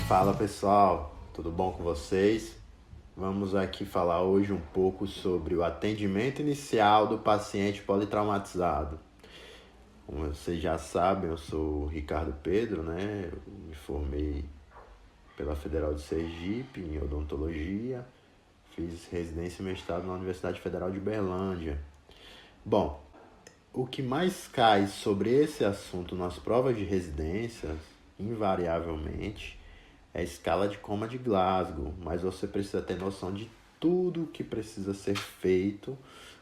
Fala pessoal, tudo bom com vocês? Vamos aqui falar hoje um pouco sobre o atendimento inicial do paciente politraumatizado. Como vocês já sabem, eu sou o Ricardo Pedro, né? Eu me formei pela Federal de Sergipe em odontologia, fiz residência e mestrado na Universidade Federal de Uberlândia. Bom, o que mais cai sobre esse assunto nas provas de residências, invariavelmente, é a escala de coma de Glasgow, mas você precisa ter noção de tudo o que precisa ser feito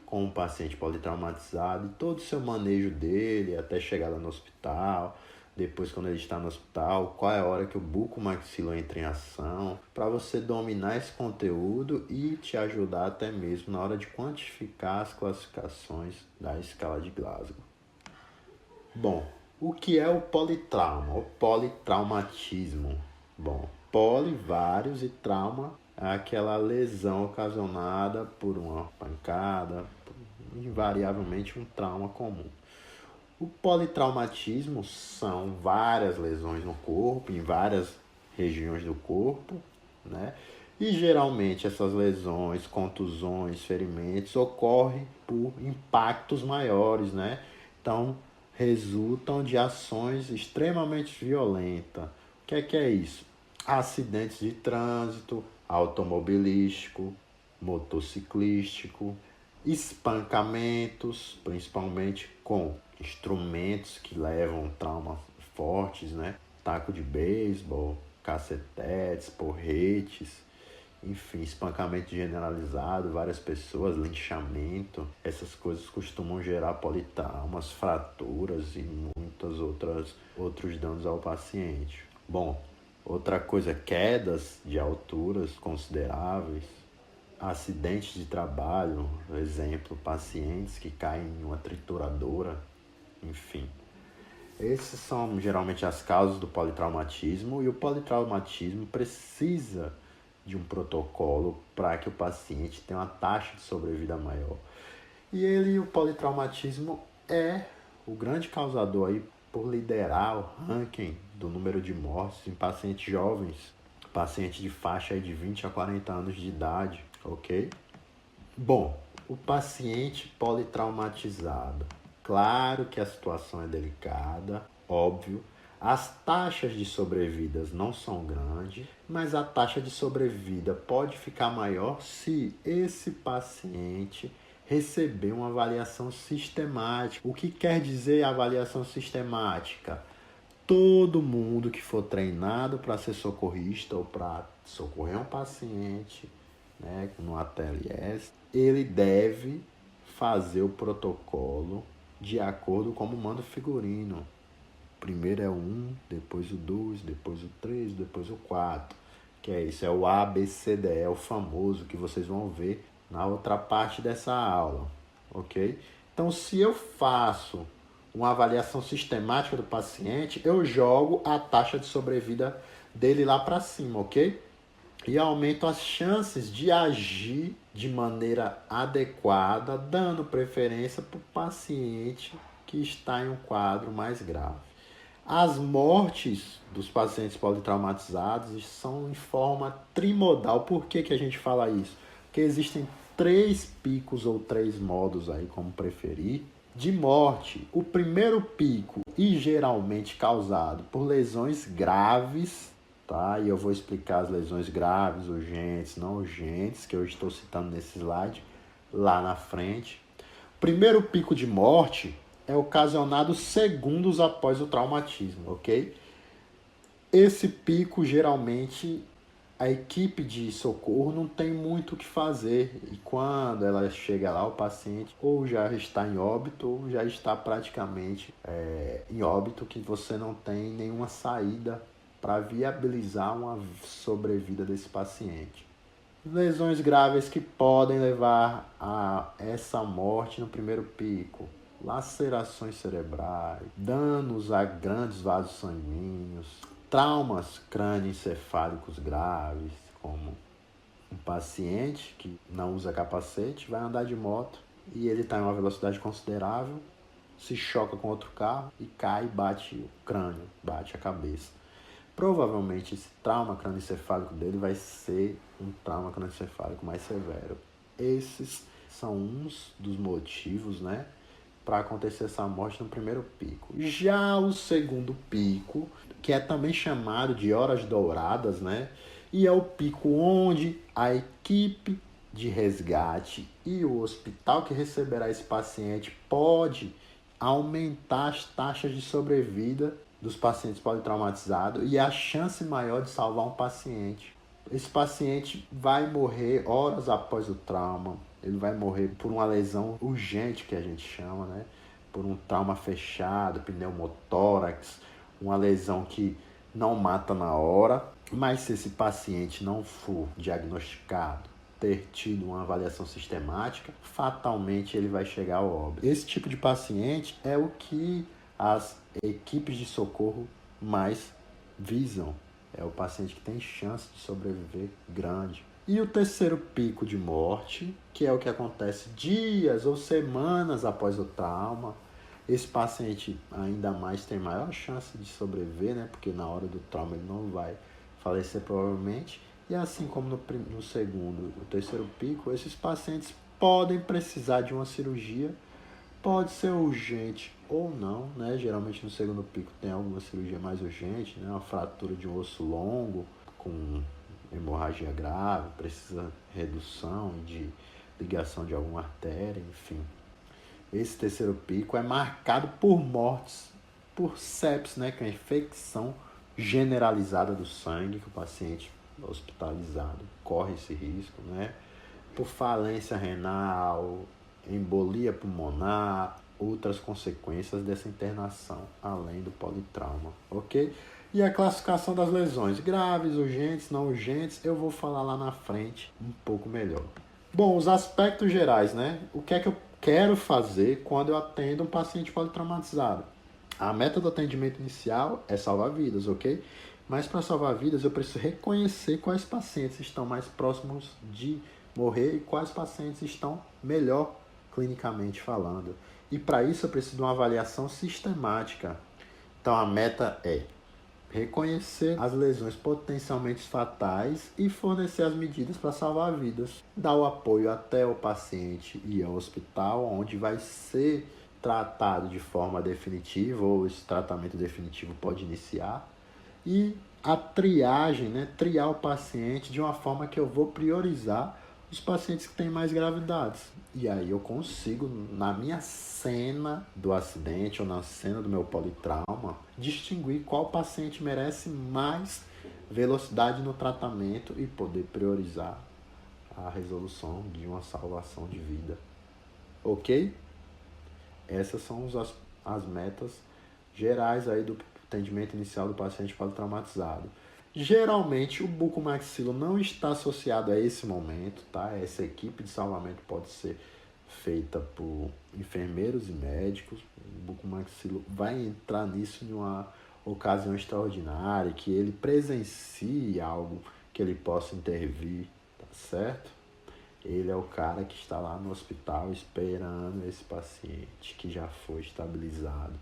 com o paciente politraumatizado e todo o seu manejo dele até chegar lá no hospital. Depois, quando ele está no hospital, qual é a hora que o bucomaxilo entra em ação, para você dominar esse conteúdo e te ajudar até mesmo na hora de quantificar as classificações da escala de Glasgow. Bom, o que é o politrauma, o politraumatismo? Bom, poli, vários, e trauma é aquela lesão ocasionada por uma pancada, invariavelmente um trauma comum. O politraumatismo são várias lesões no corpo, em várias regiões do corpo, né? E geralmente essas lesões, contusões, ferimentos ocorrem por impactos maiores, né? Então, resultam de ações extremamente violentas. O que é isso? Acidentes de trânsito, automobilístico, motociclístico, espancamentos, principalmente com instrumentos que levam traumas fortes, né? Taco de beisebol, cacetetes, porretes, enfim, espancamento generalizado, várias pessoas, linchamento. Essas coisas costumam gerar politraumas, fraturas e outros danos ao paciente. Bom, outra coisa, quedas de alturas consideráveis, acidentes de trabalho, por exemplo, pacientes que caem em uma trituradora, enfim. Essas são geralmente as causas do politraumatismo, e o politraumatismo precisa de um protocolo para que o paciente tenha uma taxa de sobrevida maior. E o politraumatismo é o grande causador aí por liderar o ranking do número de mortes em pacientes jovens, pacientes de faixa aí de 20 a 40 anos de idade, ok? Bom, o paciente politraumatizado. Claro que a situação é delicada, óbvio. As taxas de sobrevidas não são grandes, mas a taxa de sobrevida pode ficar maior se esse paciente receber uma avaliação sistemática. O que quer dizer avaliação sistemática? Todo mundo que for treinado para ser socorrista ou para socorrer um paciente, né, no ATLS, ele deve fazer o protocolo de acordo com o manda o figurino. Primeiro é o 1, depois o 2, depois o 3, depois o 4. Que é isso, é o ABCDE, é o famoso que vocês vão ver na outra parte dessa aula, ok? Então, se eu faço uma avaliação sistemática do paciente, eu jogo a taxa de sobrevida dele lá para cima, ok? E aumento as chances de agir de maneira adequada, dando preferência para o paciente que está em um quadro mais grave. As mortes dos pacientes politraumatizados são em forma trimodal. Por que a gente fala isso? Porque existem 3 picos ou 3 modos aí, como preferir, de morte. O primeiro pico, e geralmente causado por lesões graves, tá? E eu vou explicar as lesões graves, urgentes, não urgentes, que eu estou citando nesse slide, lá na frente. O primeiro pico de morte é ocasionado segundos após o traumatismo, ok? Esse pico, geralmente, a equipe de socorro não tem muito o que fazer. E quando ela chega lá, o paciente ou já está em óbito, ou já está praticamente em óbito, que você não tem nenhuma saída para viabilizar uma sobrevida desse paciente. Lesões graves que podem levar a essa morte no primeiro pico: lacerações cerebrais, danos a grandes vasos sanguíneos, traumas crânioencefálicos graves, como um paciente que não usa capacete, vai andar de moto e ele está em uma velocidade considerável, se choca com outro carro e cai e bate o crânio, bate a cabeça. provavelmente esse trauma crânioencefálico dele vai ser um trauma crânioencefálico mais severo. Esses são uns dos motivos, né, para acontecer essa morte no primeiro pico. Já o segundo pico, que é também chamado de horas douradas, né, e é o pico onde a equipe de resgate e o hospital que receberá esse paciente pode aumentar as taxas de sobrevida dos pacientes politraumatizados e a chance maior de salvar um paciente. Esse paciente vai morrer horas após o trauma, ele vai morrer por uma lesão urgente, que a gente chama, né? Por um trauma fechado, pneumotórax, uma lesão que não mata na hora, mas se esse paciente não for diagnosticado, ter tido uma avaliação sistemática, fatalmente ele vai chegar ao óbito. Esse tipo de paciente é o que as equipes de socorro mais visam. É o paciente que tem chance de sobreviver grande. E o terceiro pico de morte, que é o que acontece dias ou semanas após o trauma. Esse paciente ainda mais tem maior chance de sobreviver, né? Porque na hora do trauma ele não vai falecer provavelmente. E assim como no segundo, o terceiro pico, esses pacientes podem precisar de uma cirurgia, pode ser urgente ou não, né? Geralmente no segundo pico tem alguma cirurgia mais urgente, né? Uma fratura de um osso longo com hemorragia grave, precisa redução de ligação de alguma artéria, enfim. Esse terceiro pico é marcado por mortes, por sepsis, né? Que é a infecção generalizada do sangue, que o paciente hospitalizado corre esse risco, né? Por falência renal, embolia pulmonar, outras consequências dessa internação, além do politrauma, ok? E a classificação das lesões, graves, urgentes, não urgentes, eu vou falar lá na frente um pouco melhor. Bom, os aspectos gerais, né? O que é que eu quero fazer quando eu atendo um paciente politraumatizado? A meta do atendimento inicial é salvar vidas, ok? Mas para salvar vidas eu preciso reconhecer quais pacientes estão mais próximos de morrer e quais pacientes estão melhor clinicamente falando. E para isso eu preciso de uma avaliação sistemática. Então a meta é reconhecer as lesões potencialmente fatais e fornecer as medidas para salvar vidas. Dar o apoio até o paciente ir ao hospital, onde vai ser tratado de forma definitiva, ou esse tratamento definitivo pode iniciar. E a triagem, né? Triar o paciente de uma forma que eu vou priorizar os pacientes que têm mais gravidades. E aí eu consigo, na minha cena do acidente ou na cena do meu politrauma, distinguir qual paciente merece mais velocidade no tratamento e poder priorizar a resolução de uma salvação de vida. Ok? Essas são as metas gerais aí do atendimento inicial do paciente politraumatizado. Geralmente o bucomaxilo não está associado a esse momento, tá? Essa equipe de salvamento pode ser feita por enfermeiros e médicos. O bucomaxilo vai entrar nisso em uma ocasião extraordinária, que ele presencie algo que ele possa intervir, tá certo? Ele é o cara que está lá no hospital esperando esse paciente que já foi estabilizado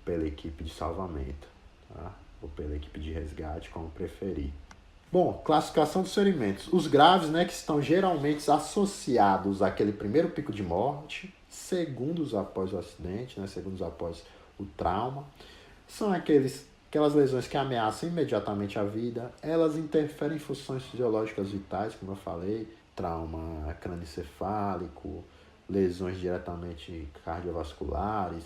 pela equipe de salvamento, tá? Ou pela equipe de resgate, como preferir. Bom, classificação dos ferimentos. Os graves, né, que estão geralmente associados àquele primeiro pico de morte, segundos após o acidente, né, segundos após o trauma, são aquelas lesões que ameaçam imediatamente a vida. Elas interferem em funções fisiológicas vitais, como eu falei, trauma crânioencefálico, lesões diretamente cardiovasculares,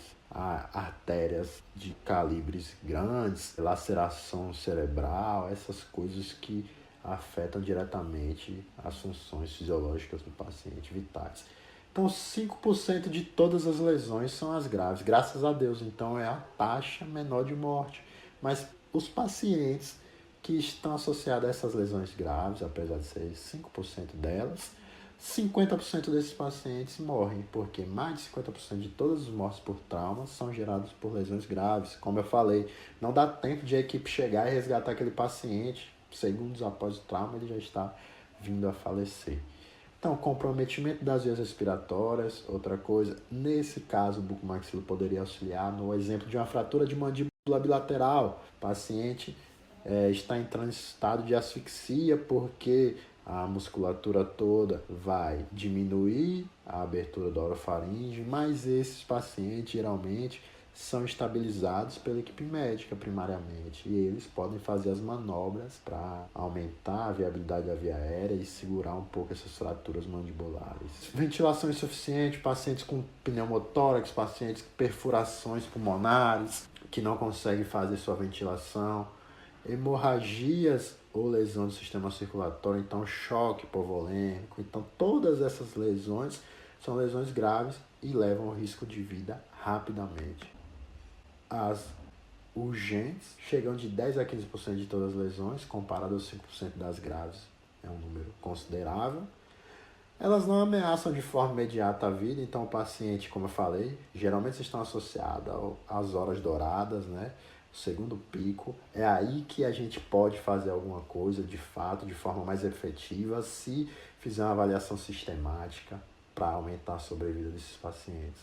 artérias de calibres grandes, laceração cerebral, essas coisas que afetam diretamente as funções fisiológicas do paciente vitais. Então, 5% de todas as lesões são as graves, graças a Deus. Então, é a taxa menor de morte. Mas os pacientes que estão associados a essas lesões graves, apesar de ser 5% delas, 50% desses pacientes morrem, porque mais de 50% de todas as mortes por trauma são geradas por lesões graves. Como eu falei, não dá tempo de a equipe chegar e resgatar aquele paciente. Segundos após o trauma, ele já está vindo a falecer. Então, comprometimento das vias respiratórias, outra coisa. Nesse caso, o bucomaxilo poderia auxiliar no exemplo de uma fratura de mandíbula bilateral. O paciente está entrando em estado de asfixia porque a musculatura toda vai diminuir a abertura da orofaringe, mas esses pacientes geralmente são estabilizados pela equipe médica primariamente e eles podem fazer as manobras para aumentar a viabilidade da via aérea e segurar um pouco essas fraturas mandibulares. Ventilação insuficiente, pacientes com pneumotórax, pacientes com perfurações pulmonares que não conseguem fazer sua ventilação, hemorragias ou lesão do sistema circulatório, então choque hipovolêmico. Então todas essas lesões são lesões graves e levam ao risco de vida rapidamente. As urgentes chegam de 10 a 15% de todas as lesões, comparado aos 5% das graves. É um número considerável. Elas não ameaçam de forma imediata a vida, então o paciente, como eu falei, geralmente estão associadas às horas douradas, né? O segundo pico. É aí que a gente pode fazer alguma coisa, de fato, de forma mais efetiva, se fizer uma avaliação sistemática para aumentar a sobrevida desses pacientes.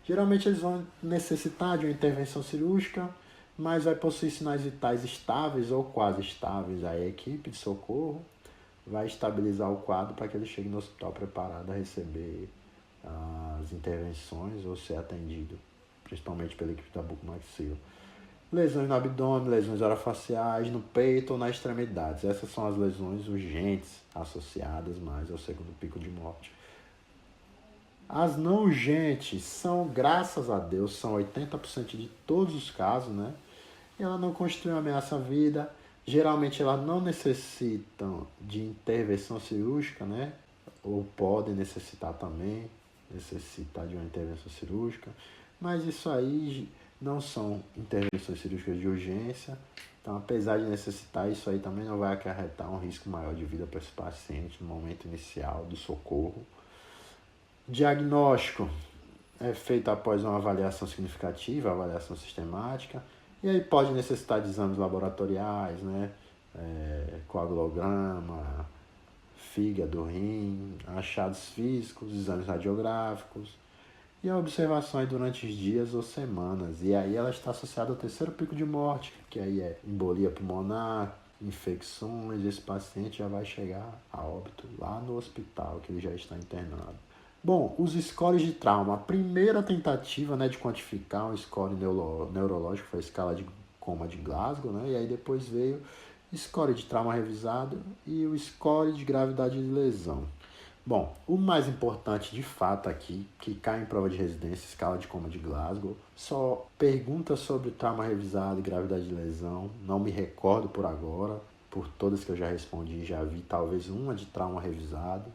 Geralmente eles vão necessitar de uma intervenção cirúrgica, mas vai possuir sinais vitais estáveis ou quase estáveis. Aí a equipe de socorro vai estabilizar o quadro para que ele chegue no hospital preparado a receber as intervenções ou ser atendido, principalmente pela equipe da bucomaxilo. Lesões no abdômen, lesões orofaciais, no peito ou nas extremidades. Essas são as lesões urgentes associadas mais ao segundo pico de morte. As não urgentes são, graças a Deus, são 80% de todos os casos, né? E ela não constitui uma ameaça à vida. Geralmente elas não necessitam de intervenção cirúrgica, né? Ou podem necessitar também, necessitar de uma intervenção cirúrgica. Mas isso aí não são intervenções cirúrgicas de urgência. Então, apesar de necessitar, isso aí também não vai acarretar um risco maior de vida para esse paciente no momento inicial do socorro. Diagnóstico é feito após uma avaliação significativa, avaliação sistemática, e aí pode necessitar de exames laboratoriais, né? Coagulograma, fígado, rim, achados físicos, exames radiográficos, e a observação é durante os dias ou semanas. E aí ela está associada ao terceiro pico de morte, que aí é embolia pulmonar, infecções, esse paciente já vai chegar a óbito lá no hospital, que ele já está internado. Bom, os scores de trauma. A primeira tentativa, né, de quantificar um score neurológico foi a escala de coma de Glasgow, né? E aí depois veio o score de trauma revisado e o score de gravidade de lesão. Bom, o mais importante de fato aqui, que cai em prova de residência, escala de coma de Glasgow, só pergunta sobre trauma revisado e gravidade de lesão. Não me recordo por agora, por todas que eu já respondi, já vi talvez uma de trauma revisado.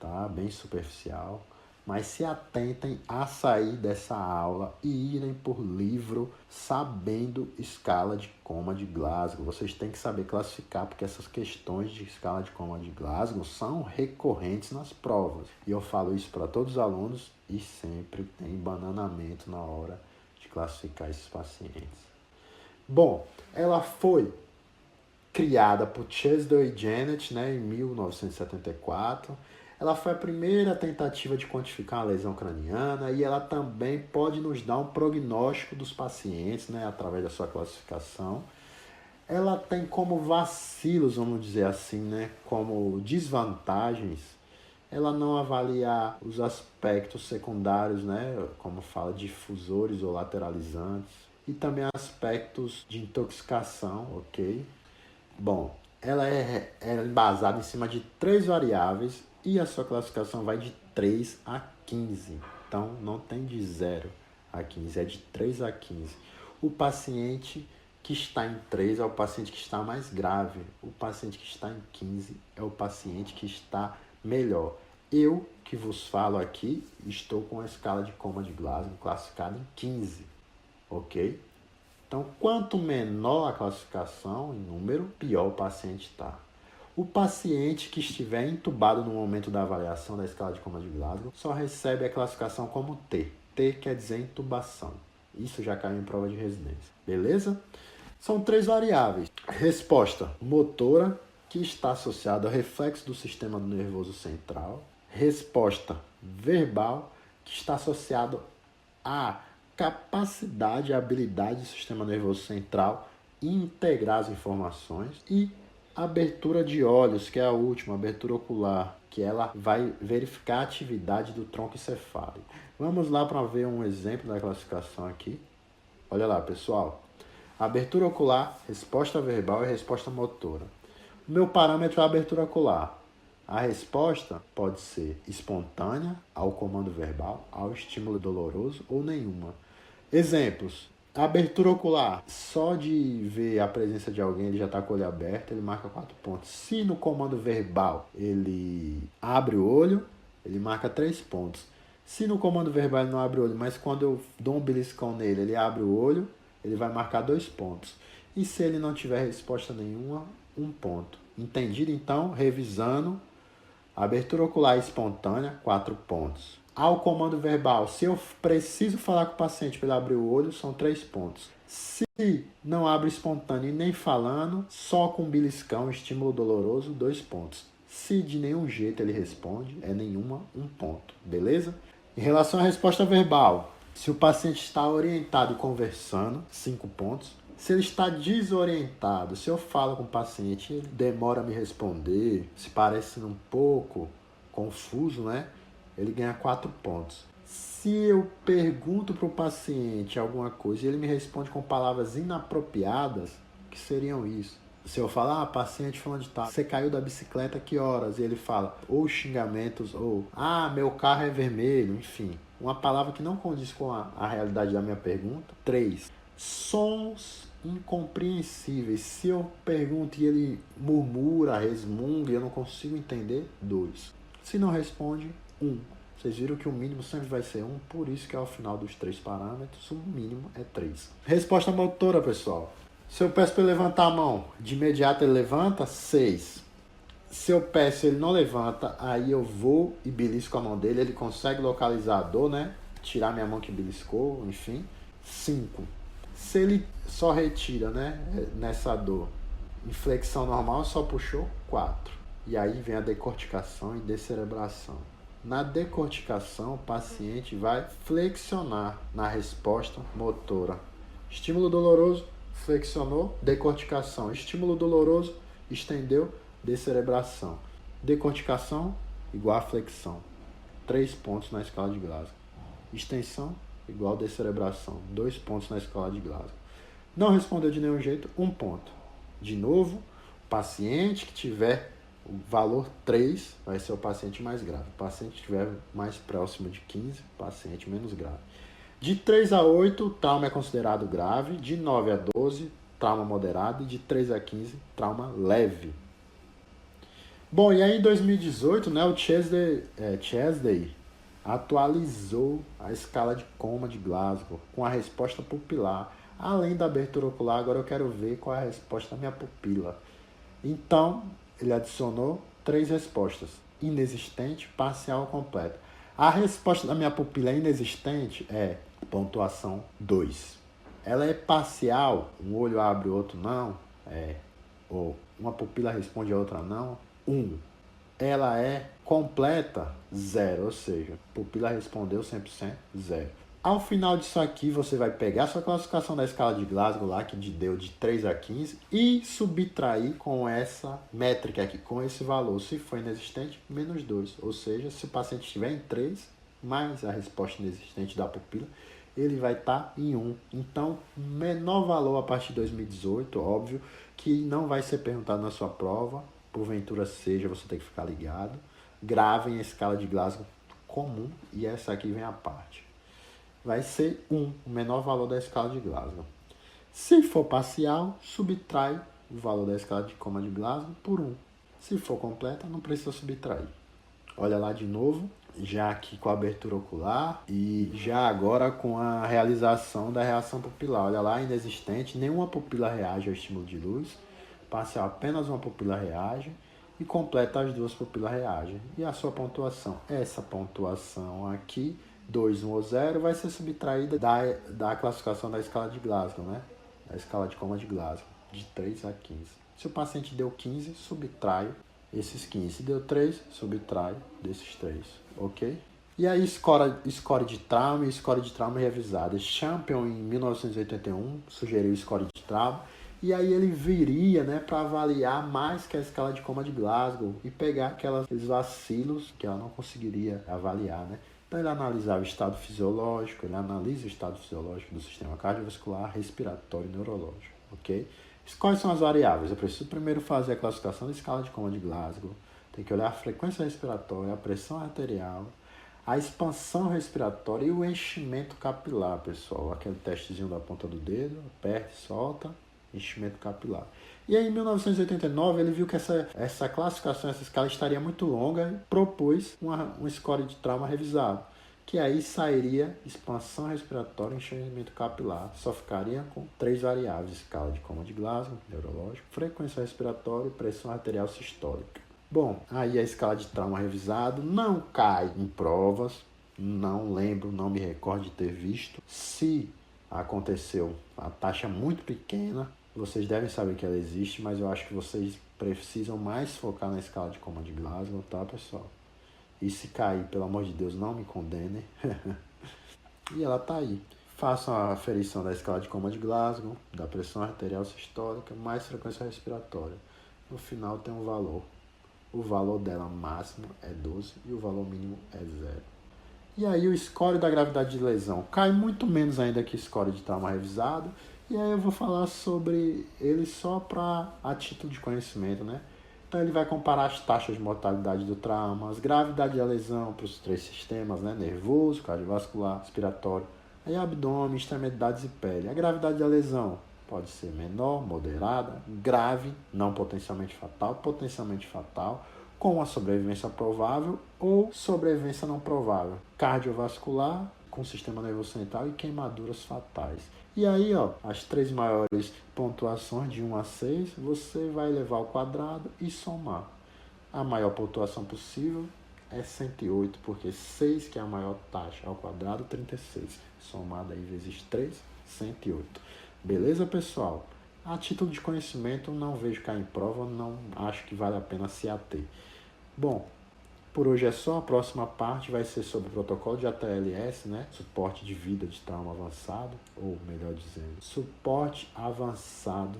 Tá? Bem superficial, mas se atentem a sair dessa aula e irem por livro sabendo escala de coma de Glasgow. Vocês têm que saber classificar, porque essas questões de escala de coma de Glasgow são recorrentes nas provas. E eu falo isso para todos os alunos e sempre tem bananamento na hora de classificar esses pacientes. Bom, ela foi criada por Chesdell e Janet, né, em 1974. Ela foi a primeira tentativa de quantificar uma lesão craniana e ela também pode nos dar um prognóstico dos pacientes, né, através da sua classificação. Ela tem como vacilos, vamos dizer assim, né, como desvantagens, ela não avaliar os aspectos secundários, né, como fala, difusores ou lateralizantes, e também aspectos de intoxicação, ok? Bom, ela é embasada em cima de 3 variáveis e a sua classificação vai de 3 a 15. Então, não tem de 0 a 15, é de 3 a 15. O paciente que está em 3 é o paciente que está mais grave. O paciente que está em 15 é o paciente que está melhor. Eu, que vos falo aqui, estou com a escala de coma de Glasgow classificada em 15, ok? Então, quanto menor a classificação em número, pior o paciente está. O paciente que estiver entubado no momento da avaliação da escala de coma de Glasgow só recebe a classificação como T. T quer dizer intubação. Isso já caiu em prova de residência. Beleza? São 3 variáveis. Resposta motora, que está associada ao reflexo do sistema nervoso central. Resposta verbal, que está associado à capacidade e habilidade do sistema nervoso central integrar as informações, e abertura de olhos, que é a última, abertura ocular, que ela vai verificar a atividade do tronco encefálico. Vamos lá para ver um exemplo da classificação aqui. Olha lá, pessoal. Abertura ocular, resposta verbal e resposta motora. O meu parâmetro é a abertura ocular. A resposta pode ser espontânea ao comando verbal, ao estímulo doloroso ou nenhuma. Exemplos. Abertura ocular. Só de ver a presença de alguém, ele já está com o olho aberto, ele marca 4 pontos. Se no comando verbal ele abre o olho, ele marca 3 pontos. Se no comando verbal ele não abre o olho, mas quando eu dou um beliscão nele, ele abre o olho, ele vai marcar 2 pontos. E se ele não tiver resposta nenhuma, 1 ponto. Entendido? Então, revisando. Abertura ocular espontânea, 4 pontos. Ao comando verbal, se eu preciso falar com o paciente para ele abrir o olho, são 3 pontos. Se não abre espontâneo e nem falando, só com beliscão, estímulo doloroso, 2 pontos. Se de nenhum jeito ele responde, é nenhuma, 1 ponto. Beleza? Em relação à resposta verbal, se o paciente está orientado e conversando, 5 pontos. Se ele está desorientado, se eu falo com o paciente, ele demora a me responder, se parece um pouco confuso, né? Ele ganha 4 pontos. Se eu pergunto para o paciente alguma coisa e ele me responde com palavras inapropriadas, que seriam isso? Se eu falar, paciente falando de tal, você caiu da bicicleta, que horas? E ele fala, ou xingamentos, ou, meu carro é vermelho, enfim. Uma palavra que não condiz com a realidade da minha pergunta. 3. Sons incompreensíveis. Se eu pergunto e ele murmura, resmunga e eu não consigo entender, 2. Se não responde, 1. Vocês viram que o mínimo sempre vai ser 1, por isso que ao final dos 3 parâmetros, o mínimo é 3. Resposta motora, pessoal. Se eu peço para ele levantar a mão, de imediato ele levanta, 6. Se eu peço e ele não levanta, aí eu vou e belisco a mão dele, ele consegue localizar a dor, né? Tirar minha mão que beliscou, enfim, 5. Se ele só retira, né, nessa dor, inflexão normal, só puxou, 4. E aí vem a decorticação e descerebração. Na decorticação, o paciente vai flexionar na resposta motora. Estímulo doloroso, flexionou, decorticação. Estímulo doloroso, estendeu, descerebração. Decorticação, igual a flexão. 3 pontos na escala de Glasgow. Extensão, igual descerebração. 2 pontos na escala de Glasgow. Não respondeu de nenhum jeito, 1 ponto. De novo, o paciente que tiver o valor 3 vai ser o paciente mais grave. O paciente que estiver mais próximo de 15, paciente menos grave. De 3 a 8, o trauma é considerado grave. De 9 a 12, trauma moderado. E de 3 a 15, trauma leve. Bom, e aí em 2018, né, o Chesley atualizou a escala de coma de Glasgow com a resposta pupilar. Além da abertura ocular, agora eu quero ver qual é a resposta da minha pupila. Então, ele adicionou 3 respostas: inexistente, parcial ou completa. A resposta da minha pupila inexistente é pontuação 2. Ela é parcial, um olho abre, o outro não, ou uma pupila responde a outra não, 1. Ela é completa, 0, ou seja, pupila respondeu 100%, 0. Ao final disso aqui, você vai pegar a sua classificação da escala de Glasgow lá, que deu de 3 a 15, e subtrair com essa métrica aqui, com esse valor. Se for inexistente, menos 2. Ou seja, se o paciente estiver em 3, mais a resposta inexistente da pupila, ele vai estar em 1. Então, menor valor a partir de 2018, óbvio, que não vai ser perguntado na sua prova, porventura seja, você tem que ficar ligado. Gravem a escala de Glasgow comum, e essa aqui vem a parte. Vai ser 1, o menor valor da escala de Glasgow. Se for parcial, subtrai o valor da escala de coma de Glasgow por 1. Se for completa, não precisa subtrair. Olha lá de novo, já aqui com a abertura ocular e já agora com a realização da reação pupilar. Olha lá, inexistente, nenhuma pupila reage ao estímulo de luz. Parcial, apenas uma pupila reage. E completa, as 2 pupilas reagem. E a sua pontuação? Essa pontuação aqui, 2, 1 ou 0, vai ser subtraída da classificação da escala de Glasgow, né? A escala de coma de Glasgow, de 3 a 15. Se o paciente deu 15, subtrai esses 15. Se deu 3, subtrai desses 3, ok? E aí, score de trauma e score de trauma revisada. Champion, em 1981, sugeriu score de trauma E aí ele viria, né, para avaliar mais que a escala de coma de Glasgow e pegar aqueles vacilos que ela não conseguiria avaliar, né? Então ele analisava o estado fisiológico, ele analisa o estado fisiológico do sistema cardiovascular, respiratório e neurológico, ok? Quais são as variáveis? Eu preciso primeiro fazer a classificação da escala de coma de Glasgow, tem que olhar a frequência respiratória, a pressão arterial, a expansão respiratória e o enchimento capilar, pessoal. Aquele testezinho da ponta do dedo, aperta e solta, enchimento capilar. E aí, em 1989, ele viu que essa classificação, essa escala estaria muito longa e propôs um score de trauma revisado, que aí sairia expansão respiratória e enchimento capilar. Só ficaria com 3 variáveis: escala de coma de Glasgow, neurológico, frequência respiratória e pressão arterial sistólica. Bom, aí a escala de trauma revisado não cai em provas, não lembro, não me recordo de ter visto. Se aconteceu a taxa muito pequena, vocês devem saber que ela existe, mas eu acho que vocês precisam mais focar na escala de coma de Glasgow, tá, pessoal? E se cair, pelo amor de Deus, não me condenem. E ela tá aí. Façam a aferição da escala de coma de Glasgow, da pressão arterial sistólica, mais frequência respiratória. No final tem um valor. O valor dela máximo é 12 e o valor mínimo é 0. E aí o score da gravidade de lesão cai muito menos ainda que o score de trauma revisado. E aí eu vou falar sobre ele só a título de conhecimento, né? Então ele vai comparar as taxas de mortalidade do trauma, as gravidades da lesão para os 3 sistemas, né? Nervoso, cardiovascular, respiratório, aí abdômen, extremidades e pele. A gravidade da lesão pode ser menor, moderada, grave, não potencialmente fatal, com uma sobrevivência provável ou sobrevivência não provável. Cardiovascular, com sistema nervoso central e queimaduras fatais. E aí, ó, as 3 maiores pontuações de 1 a 6, você vai levar ao quadrado e somar. A maior pontuação possível é 108, porque 6, que é a maior taxa, ao quadrado, 36. Somado aí vezes 3, 108. Beleza, pessoal? A título de conhecimento, não vejo cair em prova, não acho que vale a pena se ater. Bom, por hoje é só. A próxima parte vai ser sobre o protocolo de ATLS, né? Suporte de vida de trauma avançado, ou melhor dizendo, suporte avançado